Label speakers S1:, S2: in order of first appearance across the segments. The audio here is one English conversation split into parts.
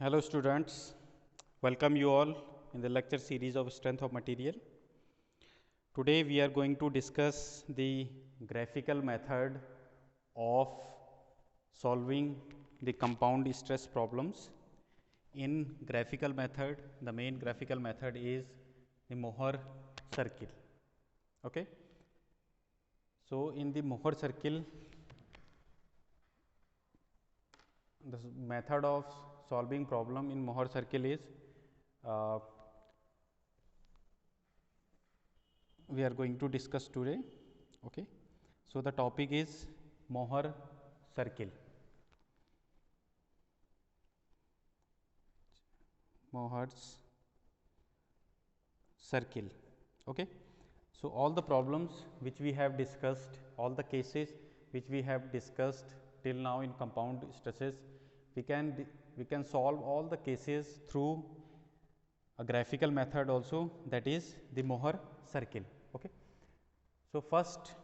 S1: Hello students, welcome you all in the lecture series of strength of material. Today we are going to discuss the graphical method of solving the compound stress problems. In graphical method, the main graphical method is the Mohr circle. Okay. So in the Mohr circle, the method of solving problem in Mohr circle is we are going to discuss today. Okay. So the topic is Mohr circle. Mohr's circle. Okay. So all the problems which we have discussed, all the cases which we have discussed till now in compound stresses, we can solve all the cases through a graphical method also, that is the Mohr circle. Okay. So first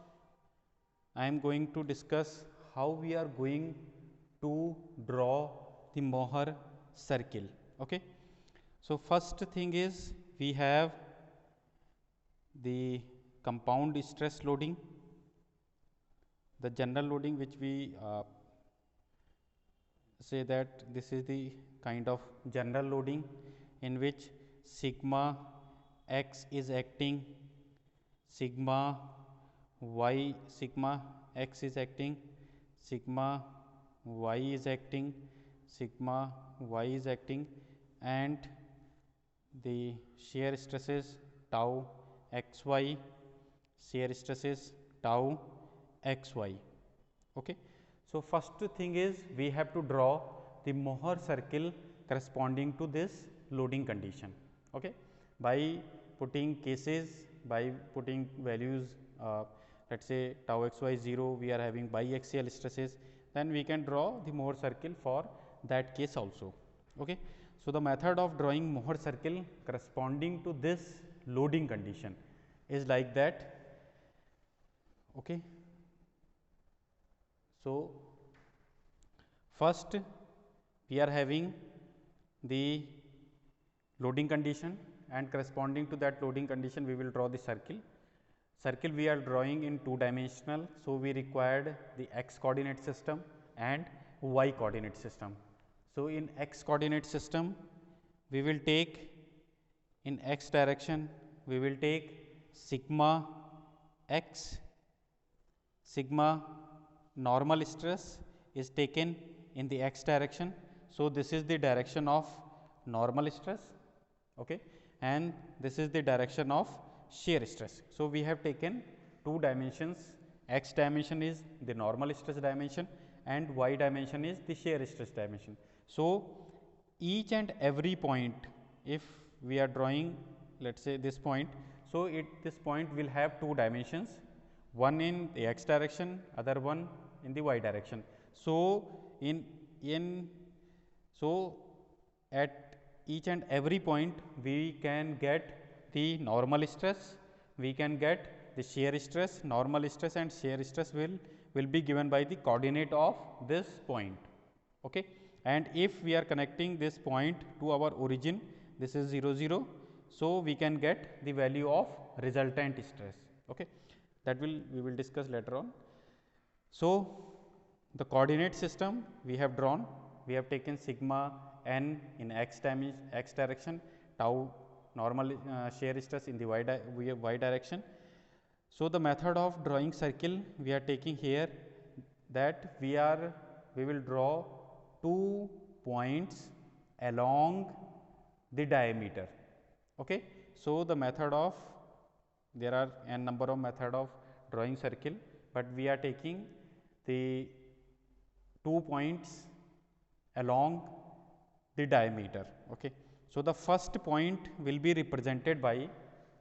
S1: I am going to discuss how we are going to draw the Mohr circle. Okay. So first thing is we have the compound stress loading, the general loading which we say that this is the kind of general loading in which sigma x is acting, sigma x is acting, sigma y is acting, sigma y is acting, and the shear stresses tau xy, shear stresses tau xy. Okay. So first thing is we have to draw the Mohr circle corresponding to this loading condition. Okay. By putting cases, by putting values, let us say tau xy 0, we are having biaxial stresses, then we can draw the Mohr circle for that case also. Okay. So the method of drawing Mohr circle corresponding to this loading condition is like that. Okay. So first we are having the loading condition, and corresponding to that loading condition we will draw the circle. Circle we are drawing in 2-dimensional, so we required the x coordinate system and y coordinate system. So in x coordinate system we will take, in x direction we will take sigma x, sigma normal stress is taken in the x direction. So this is the direction of normal stress. Okay. And this is the direction of shear stress. So we have taken 2 dimensions, x dimension is the normal stress dimension and y dimension is the shear stress dimension. So each and every point, if we are drawing, let us say this point, so this point will have 2 dimensions, one in the x direction, other one in the y direction. So so at each and every point we can get the normal stress, we can get the shear stress, normal stress and shear stress will be given by the coordinate of this point. Okay. And if we are connecting this point to our origin, this is 0 0, so we can get the value of resultant stress. Okay. That we will discuss later on. So the coordinate system we have drawn, we have taken sigma n in x direction, tau normal shear stress in the y direction. So the method of drawing circle we are taking here, that we will draw 2 points along the diameter. Okay. So the method of, there are n number of method of drawing circle, but we are taking the 2 points along the diameter. Okay. So the first point will be represented by,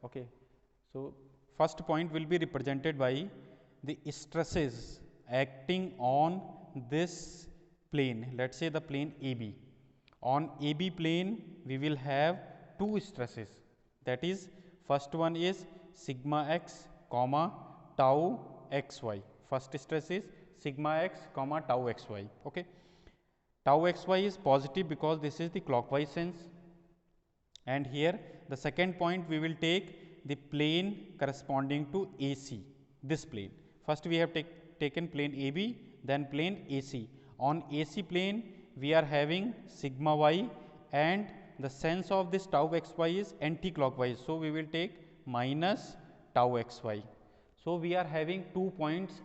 S1: okay, so first point will be represented by the stresses acting on this plane, let us say the plane AB. On AB plane we will have 2 stresses, that is first one is sigma x comma tau xy, first stress is sigma x comma tau xy. Okay. tau xy is positive because this is the clockwise sense, and here the second point we will take the plane corresponding to AC, this plane. First we have taken plane AB, then plane AC. On AC plane we are having sigma y, and the sense of this tau xy is anti-clockwise, so we will take minus tau xy. So we are having 2 points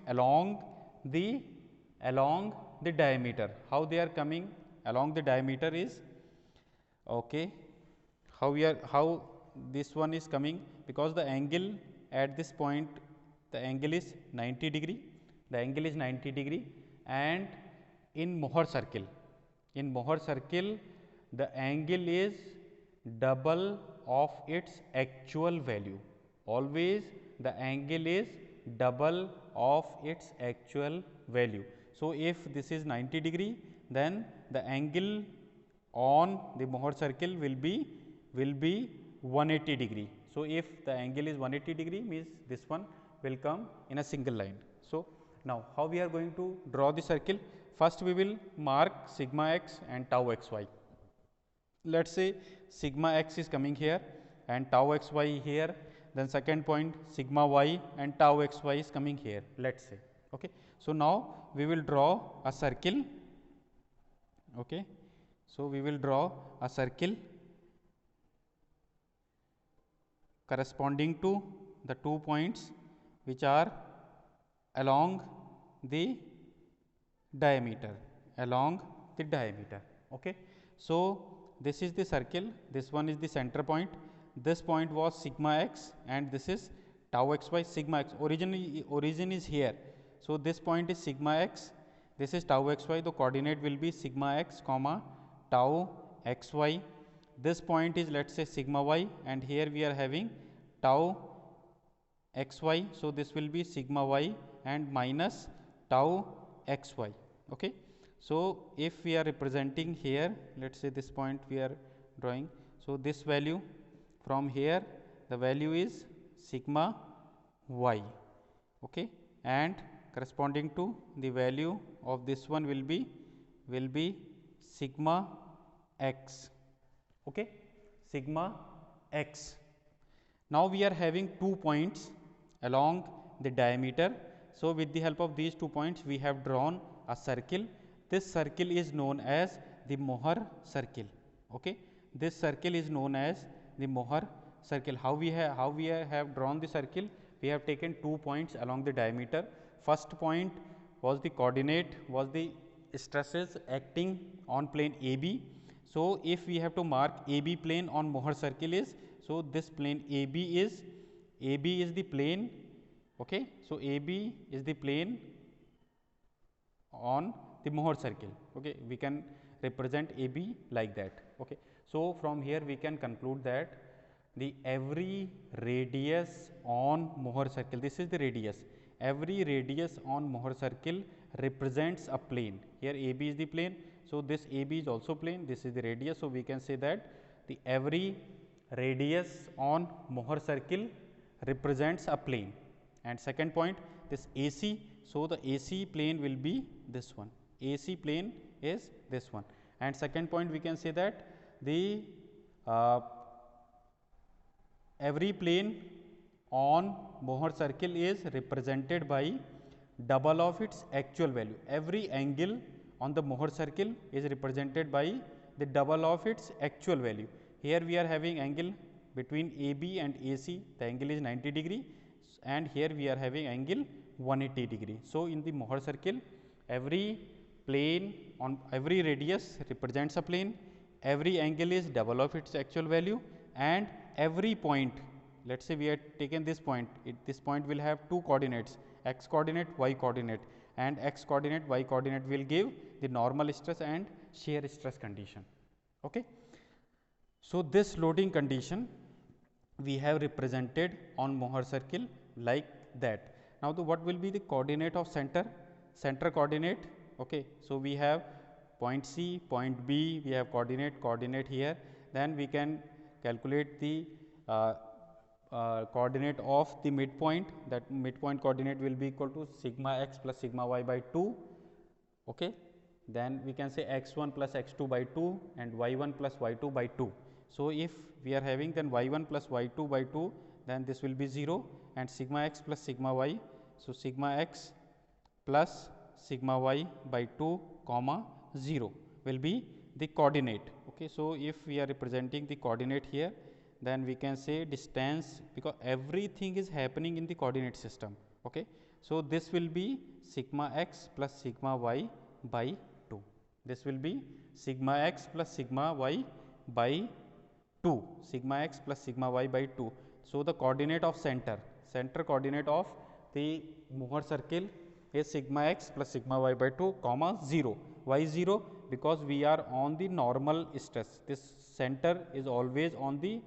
S1: the along the diameter. How they are coming along the diameter is, okay, how this one is coming, because the angle at this point, the angle is 90 degree, the angle is 90 degree, and in Mohr circle, the angle is double of its actual value. Always the angle is double of its actual value. So if this is 90 degree, then the angle on the Mohr circle will be 180 degree. So if the angle is 180 degree, means this one will come in a single line. So now how we are going to draw the circle? First we will mark sigma x and tau xy. Let's say sigma x is coming here and tau xy here, then second point sigma y and tau xy is coming here, let's say. Okay. So now we will draw a circle. Okay. So we will draw a circle corresponding to the 2 points which are along the diameter, Okay. So this is the circle, this one is the center point, this point was sigma x, and this is tau xy. Sigma x origin is here, so this point is sigma x, this is tau xy. The coordinate will be sigma x comma tau xy. This point is, let's say, sigma y, and here we are having tau xy, so this will be sigma y and minus tau xy. Okay. So if we are representing here, let's say this point we are drawing, so this value from here, the value is sigma y. Okay. And corresponding to the value of this one will be sigma x. Okay, sigma x. Now we are having 2 points along the diameter. So with the help of these 2 points we have drawn a circle. This circle is known as the Mohr circle. Okay, this circle is known as the Mohr circle. How we have drawn the circle? We have taken 2 points along the diameter. First point was the coordinate, was the stresses acting on plane AB. So if we have to mark AB plane on Mohr circle is, so this plane AB is the plane. Okay, so AB is the plane on the Mohr circle. Okay, we can represent AB like that. Okay, so from here we can conclude that the every radius on Mohr circle, this is the radius, every radius on Mohr circle represents a plane. Here AB is the plane, so this AB is also plane, this is the radius. So we can say that the every radius on Mohr circle represents a plane. And second point, this AC, so the AC plane will be this one, AC plane is this one. And second point, we can say that the every plane on Mohr circle is represented by double of its actual value. Every angle on the Mohr circle is represented by the double of its actual value. Here we are having angle between AB and AC, the angle is 90 degree, and here we are having angle 180 degree. So in the Mohr circle, every plane on every radius represents a plane, every angle is double of its actual value, and every point, let us say we have taken this point, this point will have 2 coordinates, x coordinate, y coordinate, and x coordinate, y coordinate will give the normal stress and shear stress condition. Okay. So this loading condition we have represented on Mohr circle like that. Now what will be the coordinate of center? Center coordinate. Okay. So we have point C, point B, we have coordinate here. Then we can calculate the coordinate of the midpoint. That midpoint coordinate will be equal to sigma x plus sigma y by 2. Okay. then we can say x1 plus x2 by 2 and y1 plus y2 by 2. So, if we are having then y1 plus y2 by 2, then this will be 0 and sigma x plus sigma y. So, sigma x plus sigma y by 2 comma 0 will be the coordinate. Okay. So, if we are representing the coordinate here, then we can say distance, because everything is happening in the coordinate system. Okay. So, this will be sigma x plus sigma y by 2. This will be sigma x plus sigma y by 2, sigma x plus sigma y by 2. So, the coordinate of center coordinate of the Mohr circle is sigma x plus sigma y by 2 comma 0. Why 0? Because we are on the normal stress. This center is always on the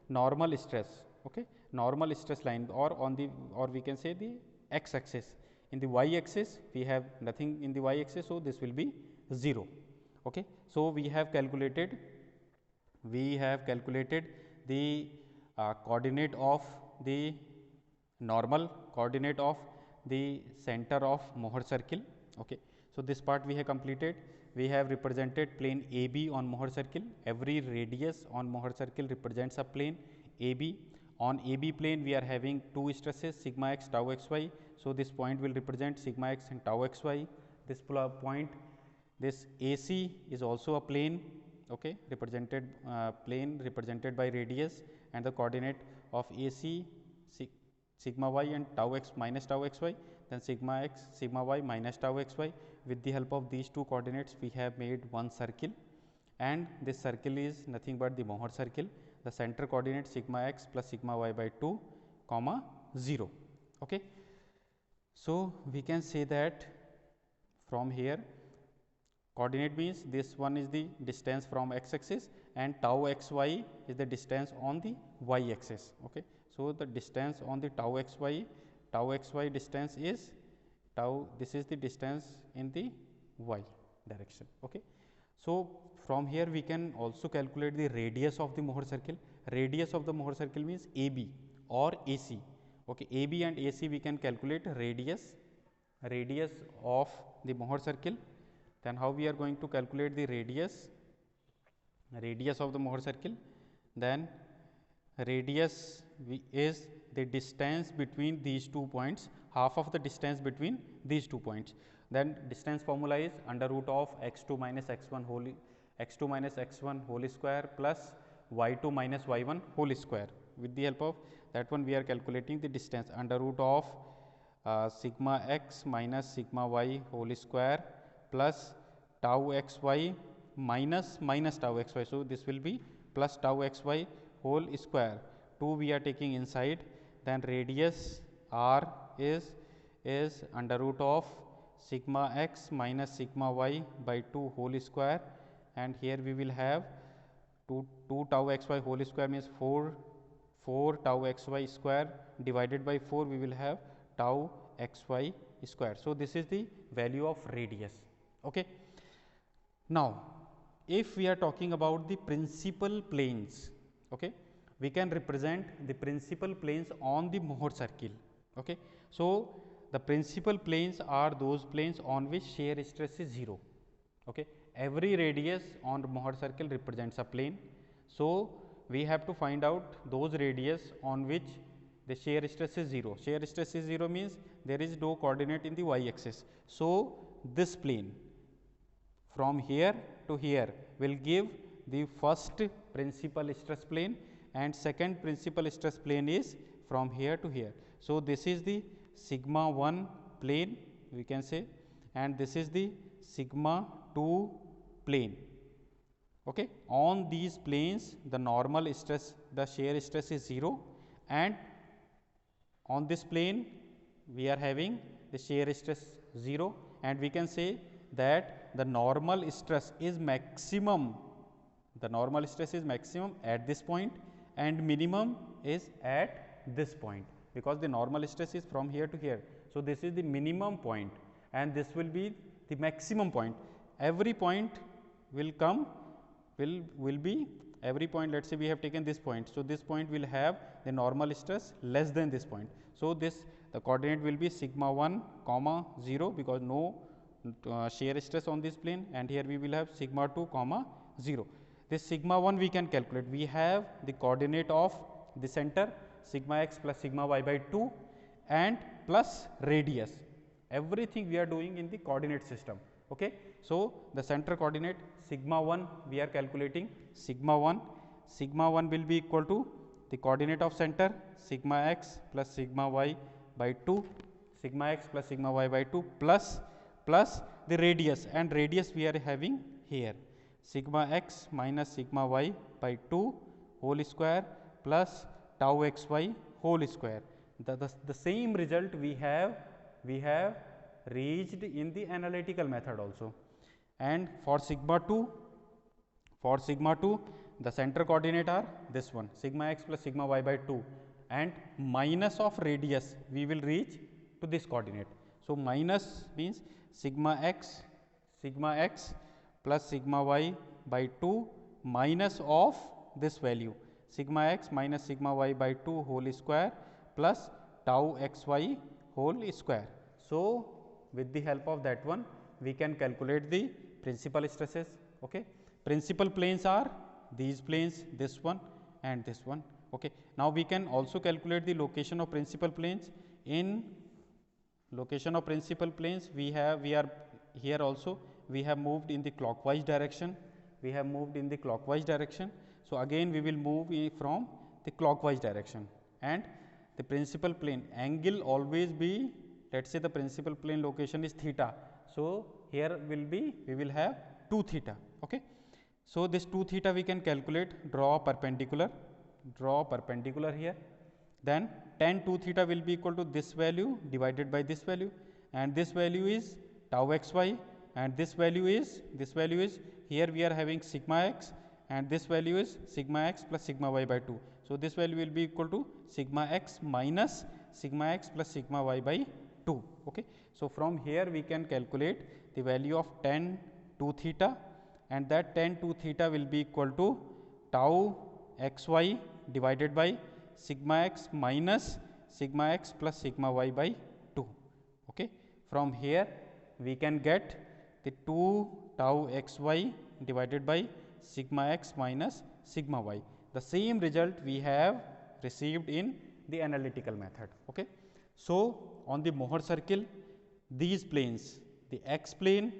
S1: normal stress. Okay. Normal stress line, or on the, or we can say the x axis. In the y axis we have nothing in the y axis, so this will be 0. Okay. So, we have calculated the coordinate of the normal, coordinate of the center of Mohr circle. Okay. So, this part we have completed. We have represented plane AB on Mohr circle. Every radius on Mohr circle represents a plane AB. On AB plane we are having two stresses, sigma x, tau xy. So, this point will represent sigma x and tau xy. This point, this AC is also a plane, okay, represented plane represented by radius, and the coordinate of AC sigma y and tau x minus tau xy, then sigma x sigma y minus tau xy. With the help of these two coordinates we have made one circle, and this circle is nothing but the Mohr circle. The center coordinate sigma x plus sigma y by 2 comma 0. Okay. So, we can say that from here coordinate means this one is the distance from x axis and tau xy is the distance on the y axis. Okay. So, the distance on the tau xy distance is tau, this is the distance in the y direction. Okay. So, from here we can also calculate the radius of the Mohr circle. Radius of the Mohr circle means AB or AC. Okay. AB and AC we can calculate radius of the Mohr circle. Then how we are going to calculate the radius of the Mohr circle? Then radius is the distance between these 2 points, half of the distance between these 2 points. Then distance formula is under root of x2 minus x1 whole square plus y2 minus y1 whole square. With the help of that one we are calculating the distance under root of sigma x minus sigma y whole square plus tau xy minus tau xy. So, this will be plus tau xy whole square. 2 we are taking inside, then radius r is under root of sigma x minus sigma y by 2 whole square, and here we will have 2 tau xy whole square means 4 tau xy square divided by 4 we will have tau xy square. So, this is the value of radius. Okay. Now, if we are talking about the principal planes, okay, we can represent the principal planes on the Mohr circle. Okay. So, the principal planes are those planes on which shear stress is 0. Okay. Every radius on Mohr circle represents a plane. So, we have to find out those radius on which the shear stress is 0. Shear stress is 0 means there is no coordinate in the y axis. So, this plane from here to here will give the first principal stress plane, and second principal stress plane is from here to here. So, this is the sigma 1 plane we can say, and this is the sigma 2 plane. Okay. On these planes the normal stress, the shear stress is 0, and on this plane we are having the shear stress 0, and we can say that the normal stress is maximum, at this point and minimum is at this point, because the normal stress is from here to here. So, this is the minimum point and this will be the maximum point. Every point will come will be every point, let us say we have taken this point. So, this point will have the normal stress less than this point. So, the coordinate will be sigma 1 comma 0, because no shear stress on this plane, and here we will have sigma 2 comma 0. This sigma 1 we can calculate. We have the coordinate of the center sigma x plus sigma y by 2 and plus radius. Everything we are doing in the coordinate system. Okay. So, the center coordinate sigma 1 we are calculating sigma 1 will be equal to the coordinate of center sigma x plus sigma y by 2 sigma x plus sigma y by 2 plus the radius, and radius we are having here sigma x minus sigma y by 2 whole square plus tau xy whole square. The same result we have reached in the analytical method also. And for sigma 2 the center coordinate are this one sigma x plus sigma y by 2 and minus of radius we will reach to this coordinate. So, minus means sigma x plus sigma y by 2 minus of this value sigma x minus sigma y by 2 whole square plus tau xy whole square. So, with the help of that one we can calculate the principal stresses. Okay. Principal planes are these planes, this one and this one. Okay. Now, we can also calculate the location of principal planes. In location of principal planes we are here also we have moved in the clockwise direction. So, again we will move from the clockwise direction, and the principal plane angle always be, let us say the principal plane location is theta. So, here we will have 2 theta. Okay. So, this 2 theta we can calculate, draw perpendicular here, then tan 2 theta will be equal to this value divided by this value, and this value is tau xy, and this value is here we are having sigma x, and this value is sigma x plus sigma y by 2. So, this value will be equal to sigma x minus sigma x plus sigma y by 2. Okay. So, from here we can calculate the value of tan 2 theta, and that tan 2 theta will be equal to tau xy divided by sigma x minus sigma x plus sigma y by 2. Okay. From here we can get the 2 tau xy divided by sigma x minus sigma y. The same result we have received in the analytical method. Okay. So, on the Mohr circle these planes, the x plane,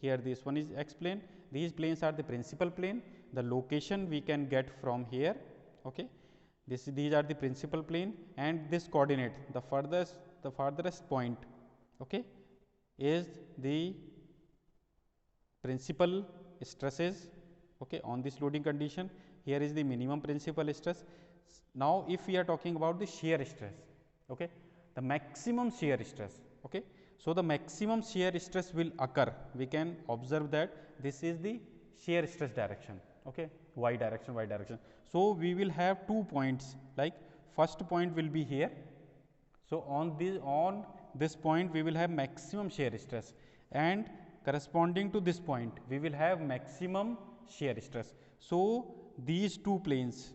S1: here this one is x plane, these planes are the principal plane. The location we can get from here. Okay. These are the principal plane, and this coordinate the farthest point, okay, is the principal stresses, okay, on this loading condition. Here is the minimum principal stress. Now, if we are talking about the shear stress, okay, the maximum shear stress. Okay. So, the maximum shear stress will occur, we can observe that this is the shear stress direction, okay, y direction. So, we will have 2 points, like first point will be here. So, on this point we will have maximum shear stress, and corresponding to this point we will have maximum shear stress. So, these two planes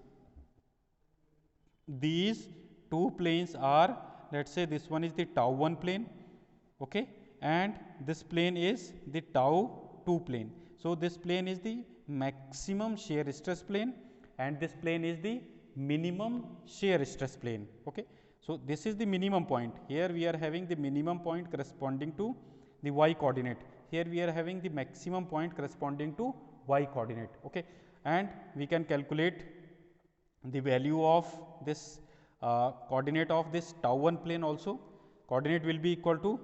S1: are, let us say this one is the tau 1 plane, okay, and this plane is the tau 2 plane. So, this plane is the maximum shear stress plane, and this plane is the minimum shear stress plane. Okay. So, this is the minimum point. Here we are having the minimum point corresponding to the y coordinate. Here we are having the maximum point corresponding to y coordinate. Okay. And we can calculate the value of this coordinate of this tau 1 plane also. Coordinate will be equal to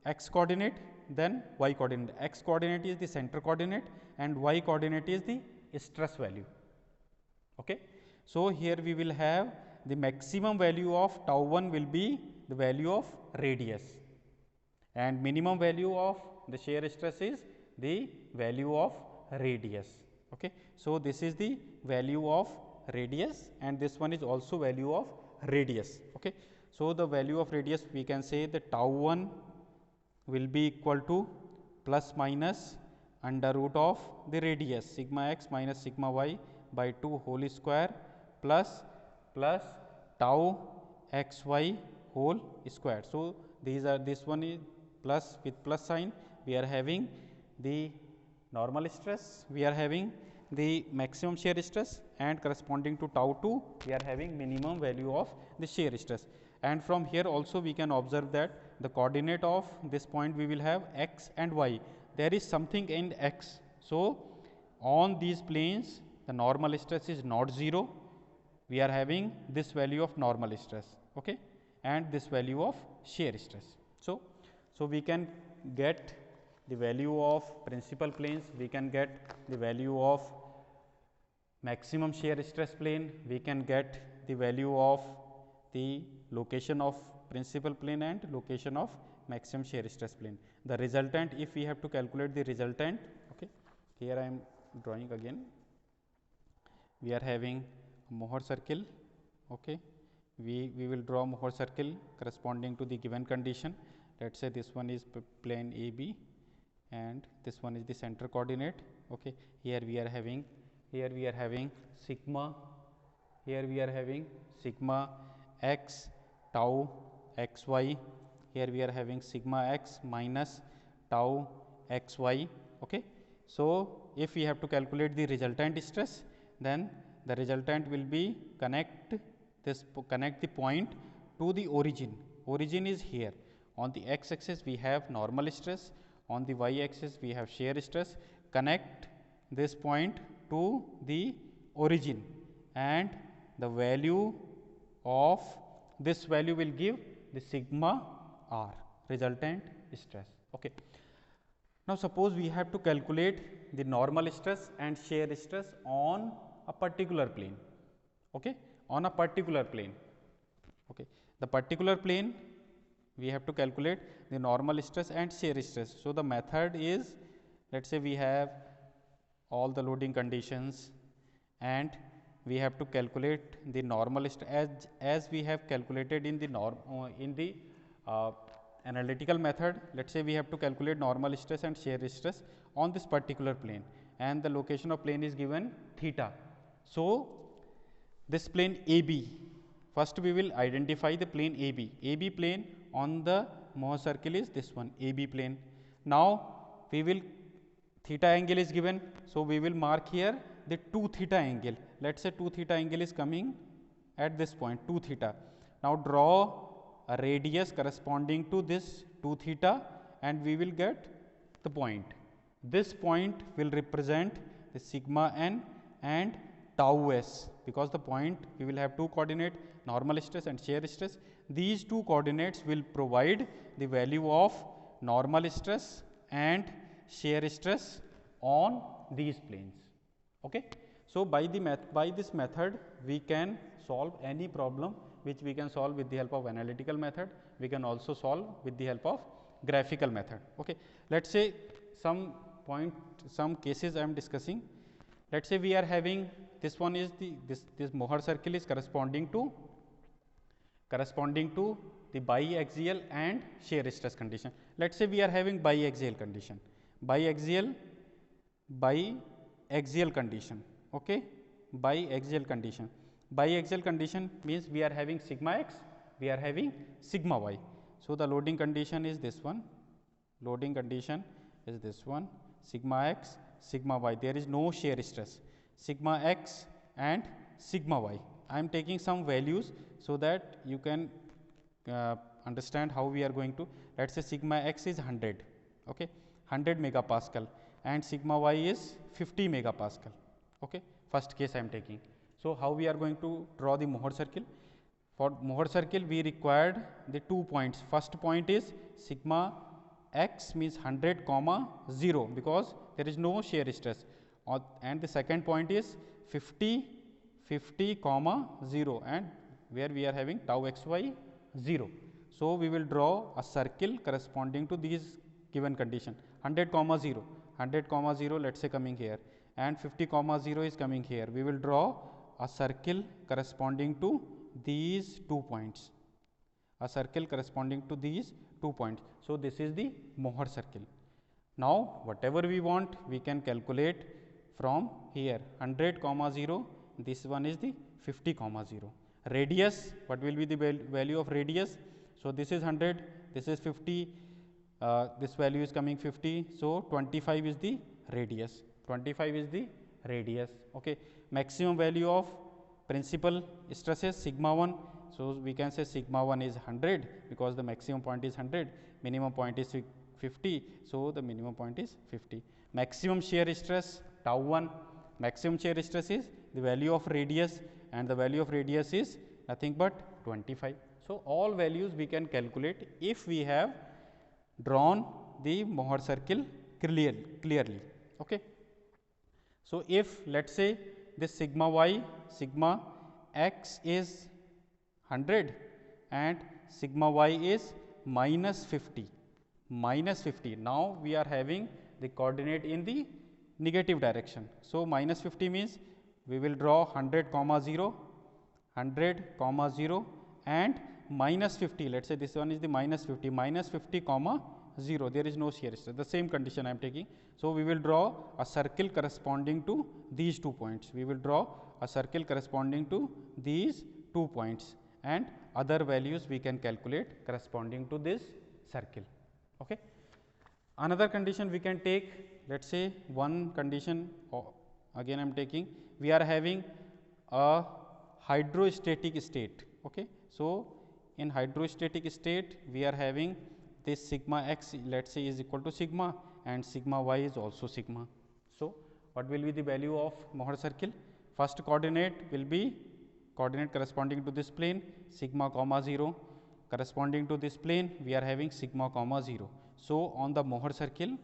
S1: x coordinate, then y coordinate. X coordinate is the center coordinate and y coordinate is the stress value. Okay. So, here we will have the maximum value of tau 1 will be the value of radius, and minimum value of the shear stress is the value of radius. Okay. So, this is the value of radius, and this one is also value of radius. Okay. So, the value of radius we can say the tau 1 will be equal to plus minus under root of the radius sigma x minus sigma y by 2 whole square plus tau xy whole square. So, this one is plus with plus sign, we are having the normal stress, we are having the maximum shear stress, and corresponding to tau 2 we are having minimum value of the shear stress. And from here also we can observe that the coordinate of this point we will have x and y. There is something in x. So, on these planes the normal stress is not 0, we are having this value of normal stress, okay, and this value of shear stress. So we can get the value of principal planes, we can get the value of maximum shear stress plane, we can get the value of the location of principal plane and location of maximum shear stress plane. The resultant, if we have to calculate the resultant, okay, here I am drawing again, we are having Mohr circle, okay, we will draw Mohr circle corresponding to the given condition. Let us say this one is plane AB and this one is the center coordinate, okay. Here we are having sigma, here we are having sigma x tau xy, here we are having sigma x minus tau xy, okay. So, if we have to calculate the resultant stress, then the resultant will be connect the point to the origin. Origin is here. On the x axis we have normal stress, on the y axis we have shear stress. Connect this point to the origin, and the value of this value will give the sigma r, resultant stress, okay. Now, suppose we have to calculate the normal stress and shear stress on a particular plane, okay, on a particular plane, okay. The particular plane we have to calculate the normal stress and shear stress. So, the method is, let us say we have all the loading conditions and we have to calculate the normal stress as we have calculated in the analytical method. Let us say we have to calculate normal stress and shear stress on this particular plane, and the location of plane is given theta. So, this plane AB, first we will identify the plane AB. AB plane on the Mohr circle is this one, AB plane. Now, we will, theta angle is given, so we will mark here the 2 theta angle. Let us say 2 theta angle is coming at this point, 2 theta. Now, draw a radius corresponding to this 2 theta and we will get the point. This point will represent the sigma n and tau s, because the point we will have two coordinate, normal stress and shear stress. These two coordinates will provide the value of normal stress and shear stress on these planes, okay. So, by this method we can solve any problem which we can solve with the help of analytical method, we can also solve with the help of graphical method, okay. Let us say some cases I am discussing. Let us say we are having, this one is this Mohr circle is corresponding to the biaxial and shear stress condition. Let us say we are having biaxial condition, biaxial condition, okay, biaxial condition. Biaxial condition means we are having sigma x, we are having sigma y. So, the loading condition is this one, sigma x, sigma y, there is no shear stress, sigma x and sigma y. I am taking some values so that you can understand how we are going to. Let us say sigma x is 100, okay, 100 megapascal, and sigma y is 50 megapascal, okay. First case I am taking. So, how we are going to draw the Mohr circle? For Mohr circle we required the 2 points. First point is sigma x means 100 comma 0, because there is no shear stress, and the second point is 50 comma 0, and where we are having tau xy 0. So, we will draw a circle corresponding to these given condition, 100 comma 0, let us say coming here, and 50 comma 0 is coming here. We will draw a circle corresponding to these 2 points, So, this is the Mohr circle. Now, whatever we want we can calculate from here, 100 comma 0, this one is the 50 comma 0. Radius, what will be the value of radius? So, this is 100, this is 50, this value is coming 50, so 25 is the radius, 25 is the radius. Okay, maximum value of principal stress is sigma 1, so we can say sigma 1 is 100 because the maximum point is 100, minimum point is 50, so the minimum point is 50. Maximum shear stress tau 1, maximum shear stress is the value of radius, and the value of radius is nothing but 25. So all values we can calculate if we have drawn the Mohr circle clearly. Okay. So if let us say this sigma y, sigma x is 100 and sigma y is minus 50, minus 50. Now we are having the coordinate in the negative direction. So minus 50 means we will draw 100 comma 0, 100 comma 0 and minus 50. Let us say this one is the minus 50, minus 50 comma 0, there is no shear stress, the same condition I am taking. So we will draw a circle corresponding to these 2 points, we will draw a circle corresponding to these 2 points, and other values we can calculate corresponding to this circle. Okay. Another condition we can take, let us say one condition again I am taking, we are having a hydrostatic state. Okay. So in hydrostatic state we are having this sigma x, let us say, is equal to sigma, and sigma y is also sigma. So what will be the value of Mohr circle? First coordinate will be coordinate corresponding to this plane, sigma comma 0, corresponding to this plane we are having sigma comma 0. So on the Mohr circle,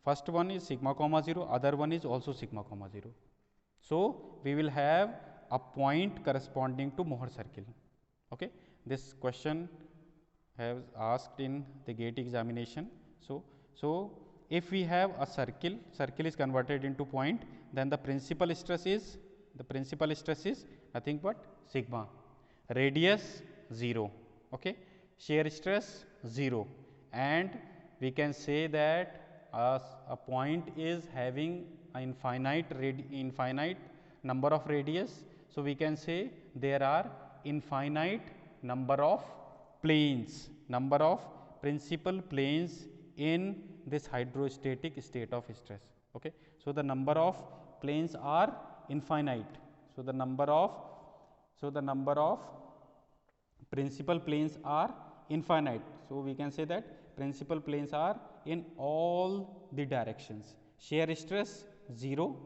S1: first one is sigma comma 0, other one is also sigma comma 0. So we will have a point corresponding to Mohr circle. Okay. This question has asked in the GATE examination. So if we have a circle, circle is converted into point, then the principal stress is nothing but sigma, radius 0, okay, shear stress 0, and we can say that a point is having an infinite number of radius. So we can say there are infinite number of planes, number of principal planes in this hydrostatic state of stress. Okay. So the number of planes are infinite. So the number of principal planes are infinite. So we can say that principal planes are in all the directions. Shear stress 0,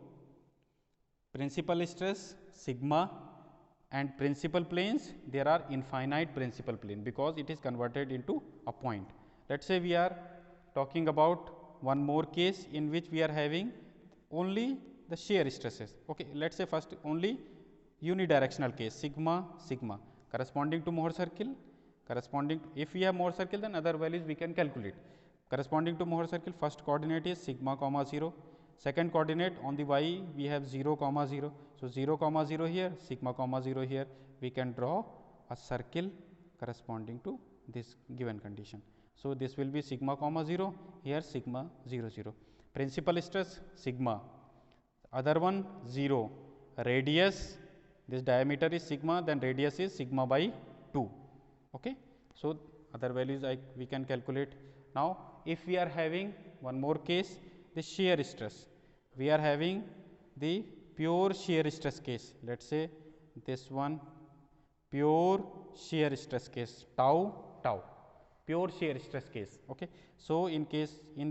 S1: principal stress sigma, and principal planes, there are infinite principal plane because it is converted into a point. Let us say we are talking about one more case in which we are having only the shear stresses. Okay. Let us say first only unidirectional case, sigma sigma corresponding to Mohr circle, corresponding to, if we have Mohr circle then other values we can calculate. Corresponding to Mohr circle, first coordinate is sigma comma 0, second coordinate on the y we have 0 comma 0. So 0 comma 0 here, sigma comma 0 here, we can draw a circle corresponding to this given condition. So this will be sigma comma 0, here sigma 0 0. Principal stress sigma, other one 0, radius, this diameter is sigma, then radius is sigma by 2. Okay. So other values we can calculate. Now if we are having one more case, the shear stress, we are having the pure shear stress case. Let us say this one, pure shear stress case, tau tau, pure shear stress case. Okay. So in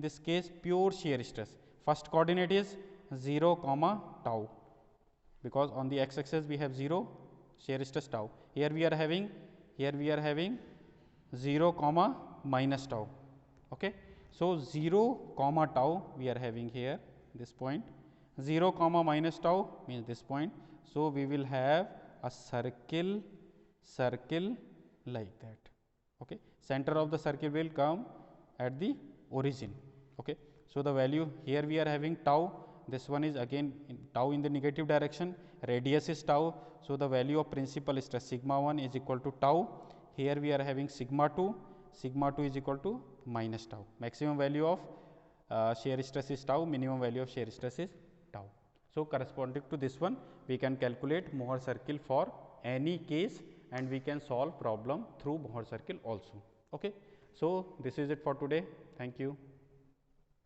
S1: this case pure shear stress, first coordinate is 0 comma tau, because on the x axis we have 0, shear stress tau. Here we are having 0 comma minus tau. Okay. So 0 comma tau we are having here, this point, 0 comma minus tau means this point. So we will have a circle like that. Okay. Center of the circle will come at the origin. Okay. So the value here we are having tau, this one is again tau in the negative direction, radius is tau. So the value of principal stress sigma 1 is equal to tau. Here we are having sigma 2 is equal to minus tau. Maximum value of shear stress is tau, minimum value of shear stress is tau. So corresponding to this one we can calculate Mohr circle for any case, and we can solve problem through Mohr circle also. Okay. So this is it for today. Thank you.